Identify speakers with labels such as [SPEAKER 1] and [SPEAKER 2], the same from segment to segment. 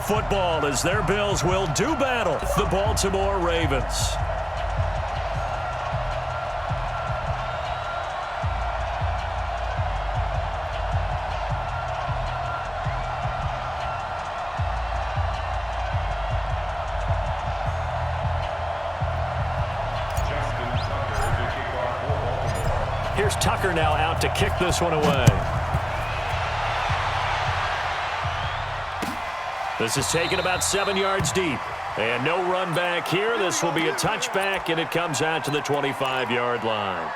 [SPEAKER 1] football as their Bills will do battle the Baltimore Ravens. Here's Tucker now out to kick this one away. This is taken about 7 yards deep. And no run back here. This will be a touchback, and it comes out to the 25-yard line.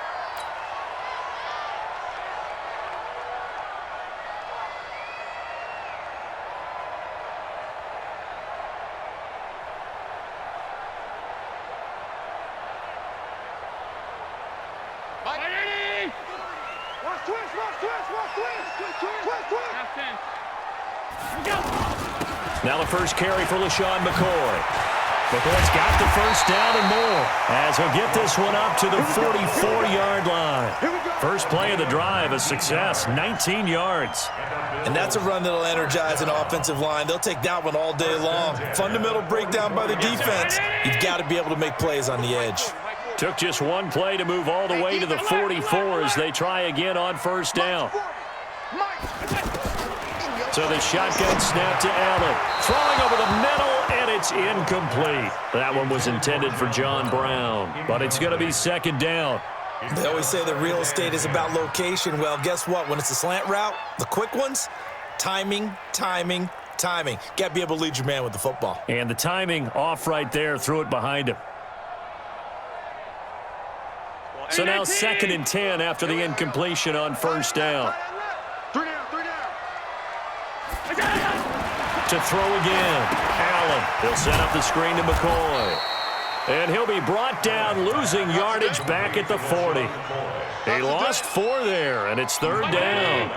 [SPEAKER 1] Now the first carry for LaShawn McCoy. McCoy's got the first down and more as he'll get this one up to the 44-yard line. First play of the drive, a success, 19 yards.
[SPEAKER 2] And that's a run that'll energize an offensive line. They'll take that one all day long. Fundamental breakdown by the defense. You've got to be able to make plays on the edge.
[SPEAKER 1] Took just one play to move all the way to the 44 as they try again on first down. So the shotgun snap to Allen. Throwing over the middle, and it's incomplete. That one was intended for John Brown, but it's going to be second down.
[SPEAKER 2] They always say that real estate is about location. Well, guess what? When it's a slant route, the quick ones, timing, timing, timing. Got to be able to lead your man with the football.
[SPEAKER 1] And the timing off right there. Threw it behind him. So now 2nd and 10 after the incompletion on first down. To throw again. Allen. He'll set up the screen to McCoy. And he'll be brought down, losing yardage back at the 40. He lost 4 there, and it's 3rd down.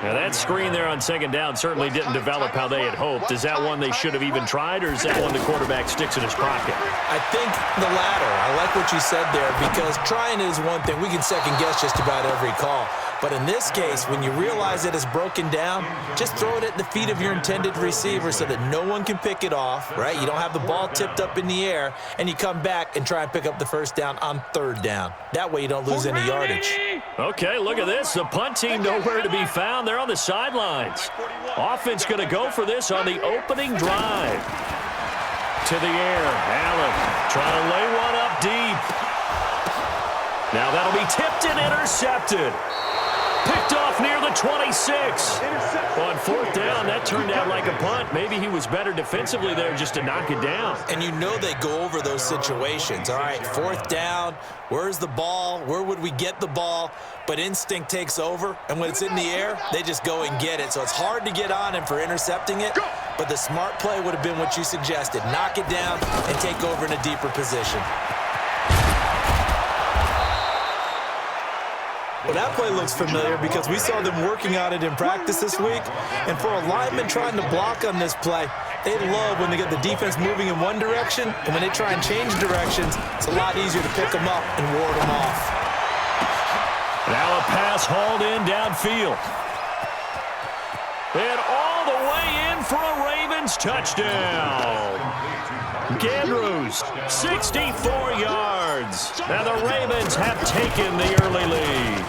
[SPEAKER 1] Now that screen there on 2nd down certainly didn't develop how they had hoped. Is that one they should have even tried, or is that one the quarterback sticks in his pocket?
[SPEAKER 2] I think the latter. I like what you said there, because trying is one thing. We can second guess just about every call. But in this case, when you realize it is broken down, just throw it at the feet of your intended receiver so that no one can pick it off, right? You don't have the ball tipped up in the air, and you come back and try and pick up the first down on 3rd down. That way you don't lose any yardage.
[SPEAKER 1] Okay, look at this. The punt team nowhere to be found. They're on the sidelines. Offense going to go for this on the opening drive. To the air. Allen trying to lay one up deep. Now that'll be tipped and intercepted. Picked off near the 26. On 4th down, that turned out like a punt. Maybe he was better defensively there just to knock it down.
[SPEAKER 2] And you know they go over those situations. All right, 4th down, where's the ball? Where would we get the ball? But instinct takes over, and when it's in the air, they just go and get it. So it's hard to get on him for intercepting it, but the smart play would have been what you suggested. Knock it down and take over in a deeper position. Well, that play looks familiar because we saw them working on it in practice this week. And for a lineman trying to block on this play, they love when they get the defense moving in one direction, and when they try and change directions, it's a lot easier to pick them up and ward them off.
[SPEAKER 1] Now a pass hauled in downfield. And all the way in for a Ravens touchdown. Andrews, 64 yards. Now the Ravens have taken the early lead.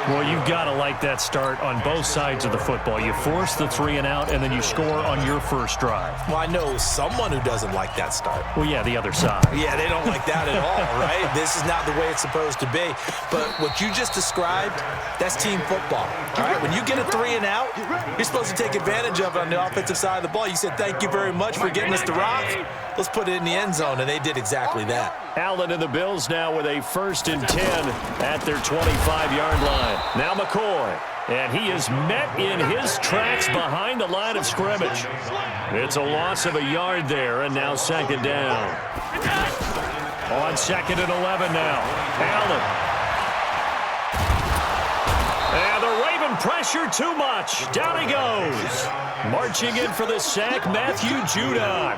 [SPEAKER 1] Well, you've got to like that start on both sides of the football. You force the 3 and out, and then you score on your first drive.
[SPEAKER 2] Well, I know someone who doesn't like that start.
[SPEAKER 1] Well, yeah, the other side.
[SPEAKER 2] Yeah, they don't like that at all, right? This is not the way it's supposed to be. But what you just described, that's team football. All right, when you get a 3 and out, you're supposed to take advantage of it on the offensive side of the ball. You said, thank you very much for getting us the rock. Let's put it in the end zone, and they did exactly that.
[SPEAKER 1] Allen and the Bills now with a 1st and 10 at their 25-yard line. Now McCoy, and he is met in his tracks behind the line of scrimmage. It's a loss of a yard there, and now 2nd down. On 2nd and 11 now. Allen. And the Raven pressure too much. Down he goes. Marching in for the sack, Matthew Judon.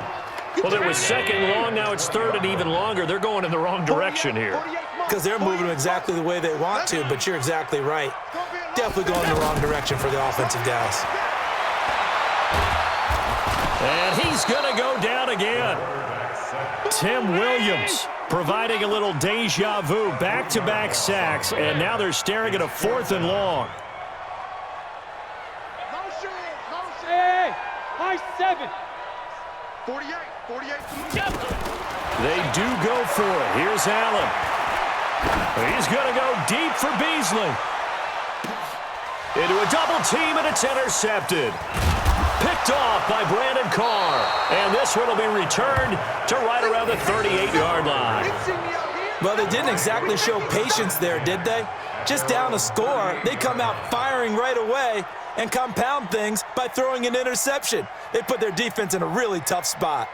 [SPEAKER 1] Well, it was 2nd long, now it's 3rd and even longer. They're going in the wrong direction here.
[SPEAKER 2] Because they're moving exactly the way they want to, but you're exactly right. Definitely going in the wrong direction for the offensive guys.
[SPEAKER 1] And he's going to go down again. Tim Williams providing a little deja vu, back-to-back sacks, and now they're staring at a 4th and long.
[SPEAKER 3] Hey, high 7.
[SPEAKER 4] 48.
[SPEAKER 1] They do go for it. Here's Allen. He's going to go deep for Beasley. Into a double team, and it's intercepted. Picked off by Brandon Carr. And this one will be returned to right around the 38-yard line.
[SPEAKER 2] Well, they didn't exactly show patience there, did they? Just down a score, they come out firing right away and compound things by throwing an interception. They put their defense in a really tough spot.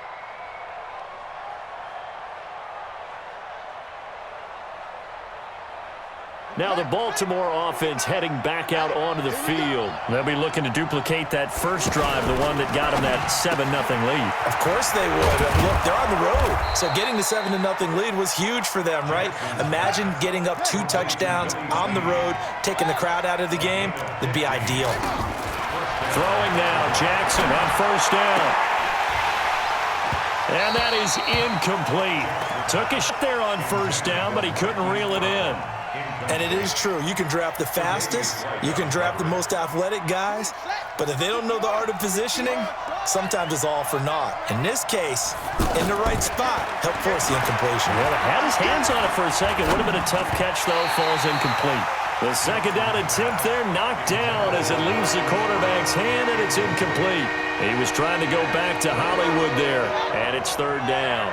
[SPEAKER 1] Now the Baltimore offense heading back out onto the field. They'll be looking to duplicate that first drive, the one that got them that 7-0 lead.
[SPEAKER 2] Of course they would. Look, they're on the road. So getting the 7-0 lead was huge for them, right? Imagine getting up 2 touchdowns on the road, taking the crowd out of the game. It'd be ideal.
[SPEAKER 1] Throwing now, Jackson on first down. And that is incomplete. Took a shot there on first down, but he couldn't reel it in.
[SPEAKER 2] And it is true. You can draft the fastest. You can draft the most athletic guys. But if they don't know the art of positioning, sometimes it's all for naught. In this case, in the right spot, helped force the incompletion.
[SPEAKER 1] Well, he had his hands on it for a second. Would have been a tough catch, though. Falls incomplete. The second down attempt there knocked down as it leaves the quarterback's hand, and it's incomplete. He was trying to go back to Hollywood there, and it's 3rd down.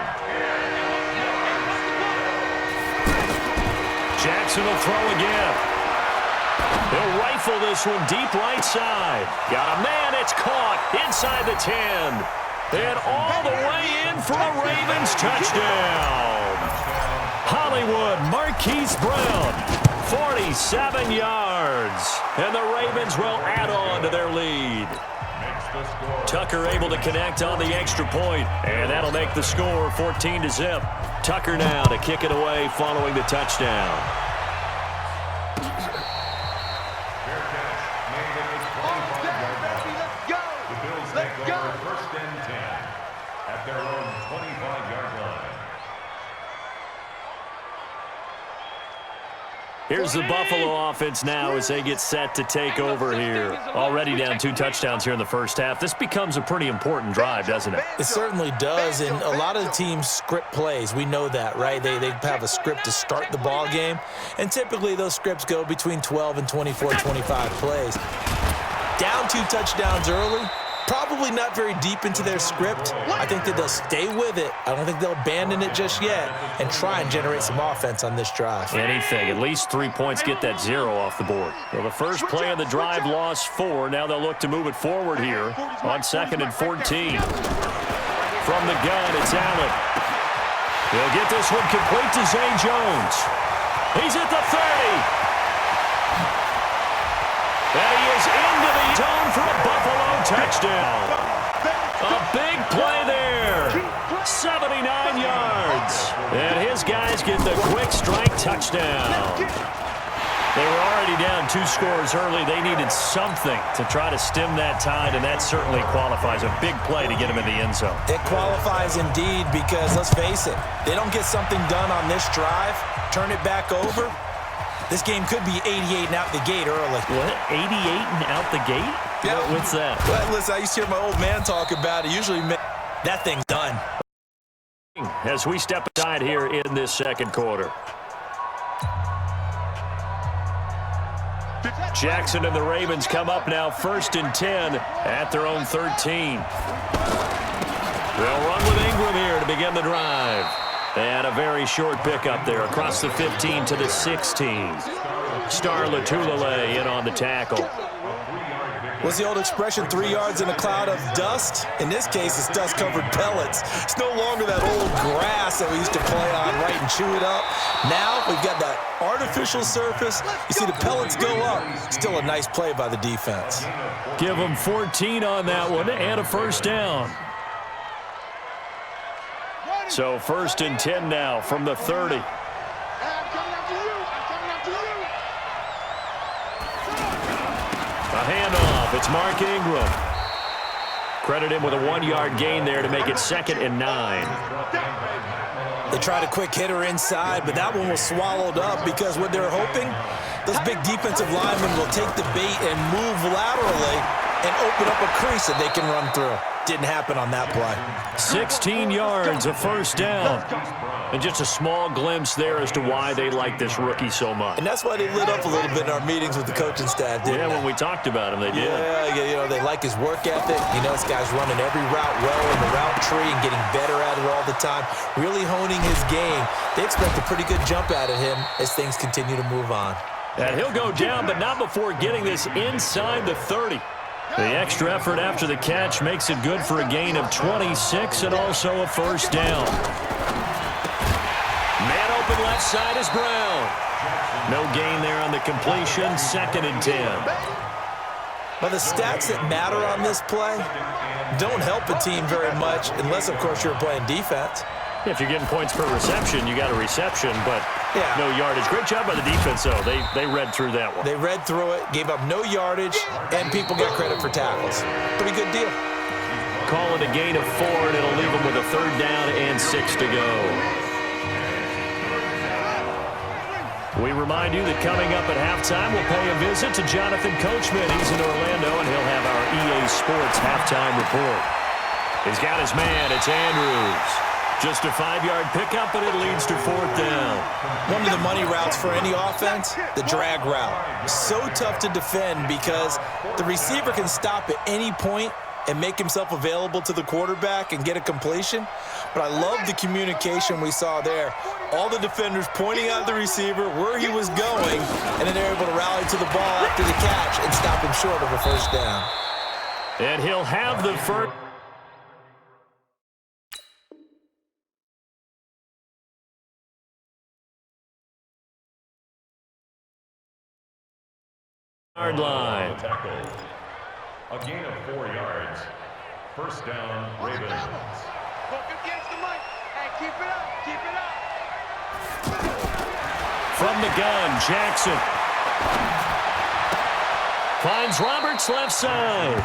[SPEAKER 1] Jackson will throw again. He'll rifle this one deep right side. Got a man, it's caught inside the 10. And all the way in for a Ravens touchdown. Hollywood, Marquise Brown, 47 yards. And the Ravens will add on to their lead. Tucker able to connect on the extra point, and that'll make the score 14-0. Tucker now to kick it away following the touchdown.
[SPEAKER 4] Let's go. First and 10 at their own 25-yard line.
[SPEAKER 1] Here's the Buffalo offense now as they get set to take over here. Already down 2 touchdowns here in the first half. This becomes a pretty important drive, doesn't it?
[SPEAKER 2] It certainly does, and a lot of the teams script plays. We know that, right? They have a script to start the ball game, and typically those scripts go between 12 and 24, 25 plays. Down 2 touchdowns early, probably not very deep into their script. I think that they'll stay with it. I don't think they'll abandon it just yet and try and generate some offense on this drive.
[SPEAKER 1] Anything. At least 3 points, get that 0 off the board. Well, the first play of the drive lost 4. Now they'll look to move it forward here on 2nd and 14. From the gun, it's Allen. He'll get this one complete to Zay Jones. He's at the 30. And he is into the zone for a Buffalo touchdown. A big play there. 79 yards. And his guys get the quick strike touchdown. They were already down 2 scores early. They needed something to try to stem that tide, and that certainly qualifies. A big play to get him in the end zone.
[SPEAKER 2] It qualifies indeed because, let's face it, they don't get something done on this drive, turn it back over, this game could be 88 and out the gate early.
[SPEAKER 1] What? 88 and out the gate?
[SPEAKER 2] Yeah.
[SPEAKER 1] What's that?
[SPEAKER 2] Well, listen, I used to hear my old man talk about it. Usually, that thing's done.
[SPEAKER 1] As we step aside here in this second quarter. Jackson and the Ravens come up now 1st and 10 at their own 13. They'll run with Ingram here to begin the drive. And a very short pickup there across the 15 to the 16. Star Latulele in on the tackle.
[SPEAKER 2] What's the old expression, 3 yards in a cloud of dust? In this case, it's dust-covered pellets. It's no longer that old grass that we used to play on, right, and chew it up. Now we've got that artificial surface. You see the pellets go up. Still a nice play by the defense.
[SPEAKER 1] Give them 14 on that one and a first down. So 1st and 10 now from the 30. A handoff. It's Mark Ingram. Credit him with a 1-yard gain there to make it 2nd and 9.
[SPEAKER 2] They tried a quick hitter inside, but that one was swallowed up because what they're hoping, those big defensive linemen will take the bait and move laterally and open up a crease that they can run through. Didn't happen on that play.
[SPEAKER 1] 16 yards, a first down. And just a small glimpse there as to why they like this rookie so much.
[SPEAKER 2] And that's why they lit up a little bit in our meetings with the coaching staff, didn't they?
[SPEAKER 1] When we talked about him, they did.
[SPEAKER 2] Yeah, they like his work ethic. This guy's running every route well in the route tree and getting better at it all the time, really honing his game. They expect a pretty good jump out of him as things continue to move on.
[SPEAKER 1] And he'll go down, but not before getting this inside the 30. The extra effort after the catch makes it good for a gain of 26 and also a first down. Man open left side is Brown. No gain there on the completion, 2nd and 10.
[SPEAKER 2] But the stats that matter on this play don't help a team very much unless, of course, you're playing defense.
[SPEAKER 1] If you're getting points per reception, you got a reception, but no yardage. Great job by the defense, though. They read through that one.
[SPEAKER 2] They read through it, gave up no yardage, and people got credit for tackles. Pretty good deal.
[SPEAKER 1] Call it a gain of 4, and it'll leave them with a 3rd down and 6 to go. We remind you that coming up at halftime, we'll pay a visit to Jonathan Coachman. He's in Orlando, and he'll have our EA Sports halftime report. He's got his man. It's Andrews. Just a 5-yard pickup, and it leads to 4th down.
[SPEAKER 2] One of the money routes for any offense, the drag route. So tough to defend because the receiver can stop at any point and make himself available to the quarterback and get a completion. But I love the communication we saw there. All the defenders pointing out the receiver, where he was going, and then they're able to rally to the ball after the catch and stop him short of a first down.
[SPEAKER 1] And he'll have the first. Yard line.
[SPEAKER 4] A gain of 4 yards. First down, Ravens.
[SPEAKER 3] Look against the mic. Hey, keep it up. Keep it up.
[SPEAKER 1] From the gun, Jackson. Finds Roberts left side.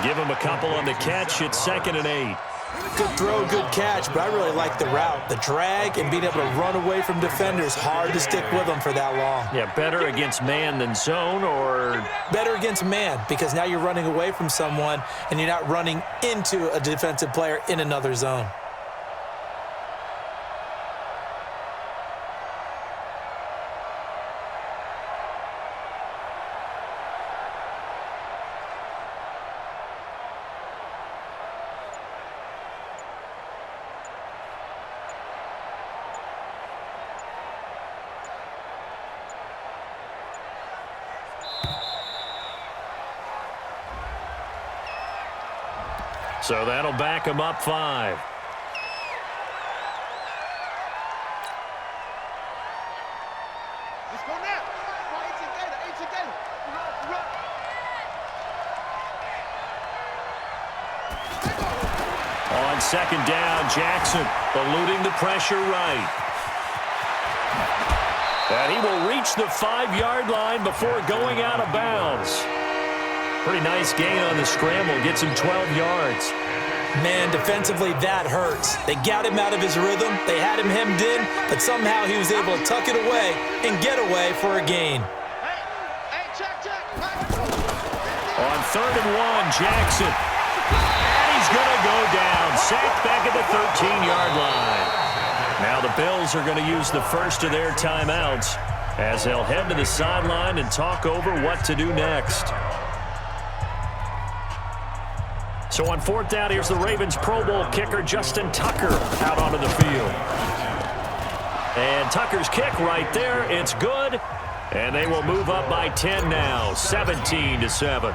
[SPEAKER 1] Give him a couple on the catch. It's 2nd and 8.
[SPEAKER 2] Good throw, good catch, but I really like the route. The drag and being able to run away from defenders, hard to stick with them for that long.
[SPEAKER 1] Yeah, better against man than zone, or?
[SPEAKER 2] Better against man, because now you're running away from someone and you're not running into a defensive player in another zone.
[SPEAKER 1] So that'll back him up 5.
[SPEAKER 3] Let's go now. Eight together.
[SPEAKER 1] On 2nd down, Jackson eluding the pressure right. And he will reach the 5-yard line before going out of bounds. Pretty nice gain on the scramble. Gets him 12 yards.
[SPEAKER 2] Man, defensively, that hurts. They got him out of his rhythm. They had him hemmed in, but somehow he was able to tuck it away and get away for a gain.
[SPEAKER 3] Hey, check.
[SPEAKER 1] On 3rd and 1, Jackson. And he's going to go down. Sacked back at the 13-yard line. Now the Bills are going to use the first of their timeouts as they'll head to the sideline and talk over what to do next. So on 4th down, here's the Ravens Pro Bowl kicker, Justin Tucker, out onto the field. And Tucker's kick right there. It's good. And they will move up by 10 now, 17-7.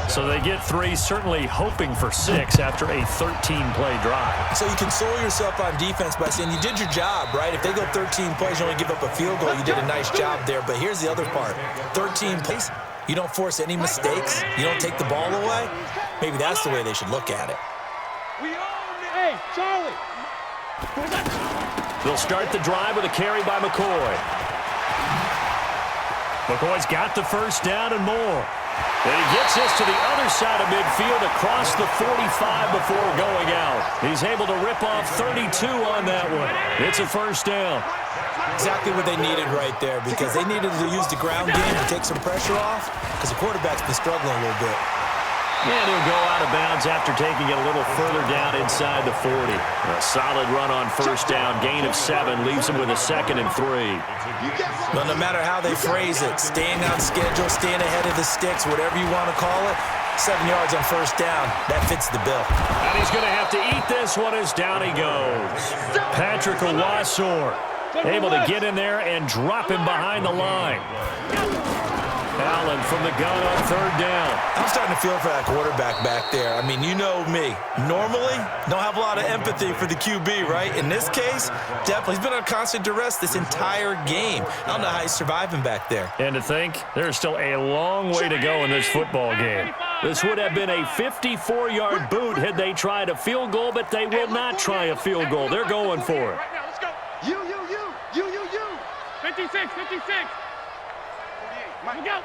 [SPEAKER 1] So they get 3, certainly hoping for 6 after a 13-play drive.
[SPEAKER 2] So you console yourself on defense by saying you did your job, right? If they go 13 plays, you only give up a field goal, you did a nice job there. But here's the other part. 13 plays, you don't force any mistakes. You don't take the ball away. Maybe that's the way they should look at it.
[SPEAKER 3] Hey, Charlie.
[SPEAKER 1] They'll start the drive with a carry by McCoy. McCoy's got the first down and more. And he gets this to the other side of midfield across the 45 before going out. He's able to rip off 32 on that one. It's a first down.
[SPEAKER 2] Exactly what they needed right there, because they needed to use the ground game to take some pressure off, because the quarterback's been struggling a little bit.
[SPEAKER 1] And he'll go out of bounds after taking it a little further down inside the 40. A solid run on first down. Gain of 7 leaves him with a 2nd and 3.
[SPEAKER 2] But no matter how they phrase it, staying on schedule, staying ahead of the sticks, whatever you want to call it, 7 yards on first down, that fits the bill.
[SPEAKER 1] And he's going to have to eat this one as down he goes. Patrick Owasor able to get in there and drop him behind the line. Allen from the gun on third down.
[SPEAKER 2] I'm starting to feel for that quarterback back there. I mean, you know me. Normally, don't have a lot of empathy for the QB, right? In this case, definitely. He's been on constant duress this entire game. I don't know how he's surviving back there.
[SPEAKER 1] And to think, there's still a long way to go in this football game. This would have been a 54-yard boot had they tried a field goal, but they will not try a field goal. They're going for it.
[SPEAKER 3] Let's go. You. 56. Mike, go.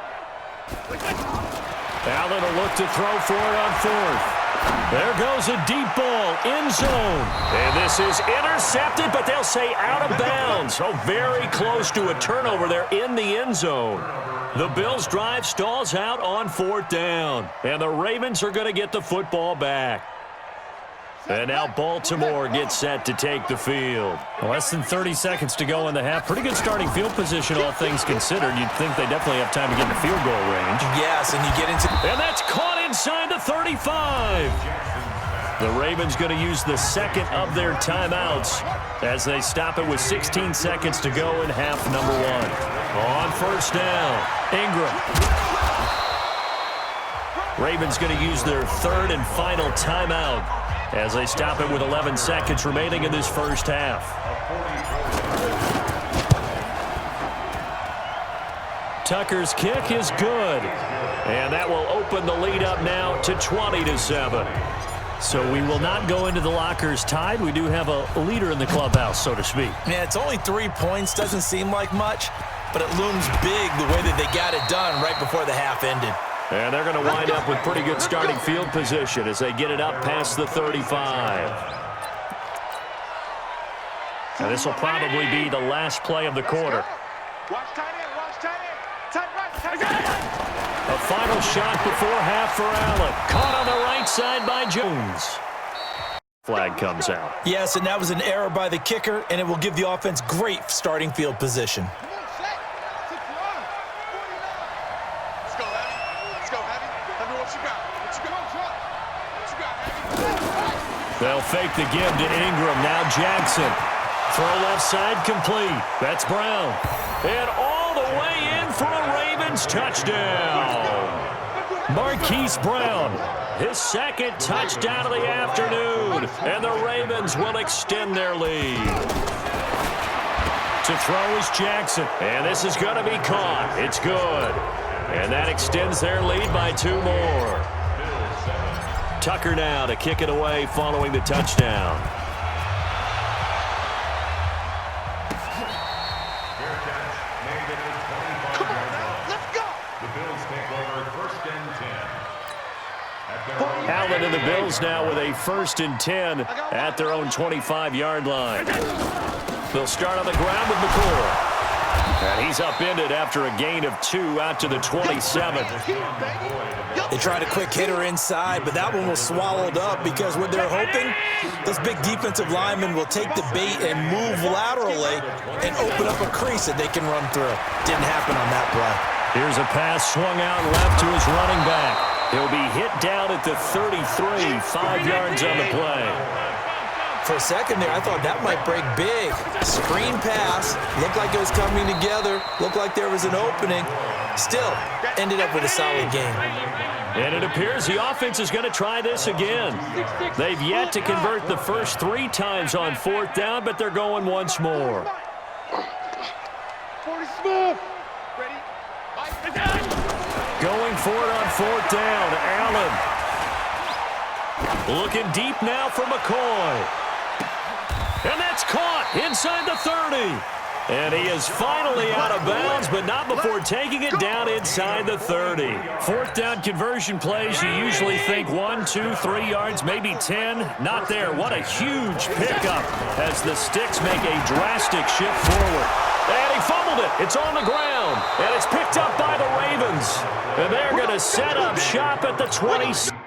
[SPEAKER 1] Allen will look to throw for it on fourth. There goes a deep ball, end zone. And this is intercepted, but they'll say out of bounds. Oh, very close to a turnover there in the end zone. The Bills' drive stalls out on fourth down. And the Ravens are going to get the football back. And now Baltimore gets set to take the field. Less than 30 seconds to go in the half. Pretty good starting field position, all things considered. You'd think they definitely have time to get in the field goal range.
[SPEAKER 2] Yes, and you get into...
[SPEAKER 1] And that's caught inside the 35. The Ravens going to use the second of their timeouts as they stop it with 16 seconds to go in half number 1. On first down, Ingram. Ravens going to use their third and final timeout as they stop it with 11 seconds remaining in this first half. Tucker's kick is good. And that will open the lead up now to 20-7. So we will not go into the lockers tied. We do have a leader in the clubhouse, so to speak.
[SPEAKER 2] Yeah, it's only 3 points. Doesn't seem like much, but it looms big the way that they got it done right before the half ended.
[SPEAKER 1] And they're going to wind up with pretty good starting field position as they get it up past the 35. And this will probably be the last play of the quarter.
[SPEAKER 3] Watch tight end. Tight right.
[SPEAKER 1] A final shot before half for Allen. Caught on the right side by Jones. Flag comes out.
[SPEAKER 2] Yes, and that was an error by the kicker, and it will give the offense great starting field position.
[SPEAKER 1] They'll fake the give to Ingram. Now Jackson. Throw left side complete. That's Brown. And all the way in for a Ravens touchdown. Marquise Brown. His second touchdown of the afternoon. And the Ravens will extend their lead. To throw is Jackson. And this is going to be caught. It's good. And that extends their lead by 2 more. Tucker now to kick it away following the touchdown.
[SPEAKER 3] Come on now, let's go.
[SPEAKER 4] The Bills take over first and 10.
[SPEAKER 1] Allen and the Bills now with a 1st and 10 at their own 25-yard line. They'll start on the ground with McCoy. And he's upended after a gain of 2 out to the 27.
[SPEAKER 2] They tried a quick hitter inside, but that one was swallowed up because what they're hoping, this big defensive lineman will take the bait and move laterally and open up a crease that they can run through. Didn't happen on that play.
[SPEAKER 1] Here's a pass swung out left to his running back. He'll be hit down at the 33, 5 yards on the play.
[SPEAKER 2] For a second there, I thought that might break big. Screen pass, looked like it was coming together, looked like there was an opening. Still, ended up with a solid game.
[SPEAKER 1] And it appears the offense is going to try this again. They've yet to convert the first 3 times on 4th down, but they're going once more.
[SPEAKER 3] 40 smooth. Ready?
[SPEAKER 1] Going for it on 4th down. Allen. Looking deep now for McCoy. And that's caught inside the 30. And he is finally out of bounds, but not before taking it down inside the 30. Fourth down conversion plays, you usually think 1, 2, 3 yards, maybe 10. Not there. What a huge pickup as the Sticks make a drastic shift forward. And he fumbled it. It's on the ground. And it's picked up by the Ravens. And they're going to set up shop at the 20.